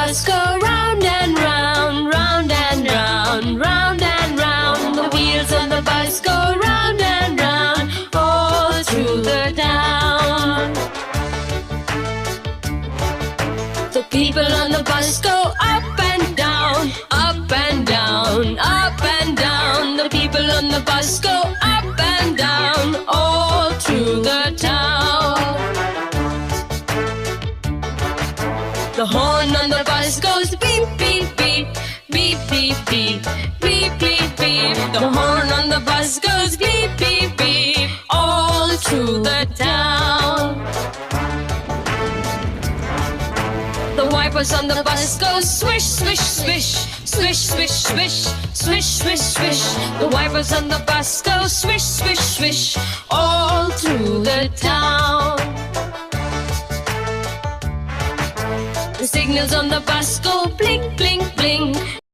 bus go round and round, round and round, round and round. The wheels on the bus go round and round, all through the town. The people on the bus go up and down, up and down, up and down. The people on the bus go up and down, all through the town. The horn on the bus goes beep, beep, beep, beep, beep, beep, beep, beep, beep. The horn on the bus goes beep, beep, beep, all through the town. The wipers on the bus go swish, swish, swish, swish, swish, swish, swish, swish, swish. The wipers on the bus go swish, swish, swish, all through the town. The signals on the bus go blink, blink, blink.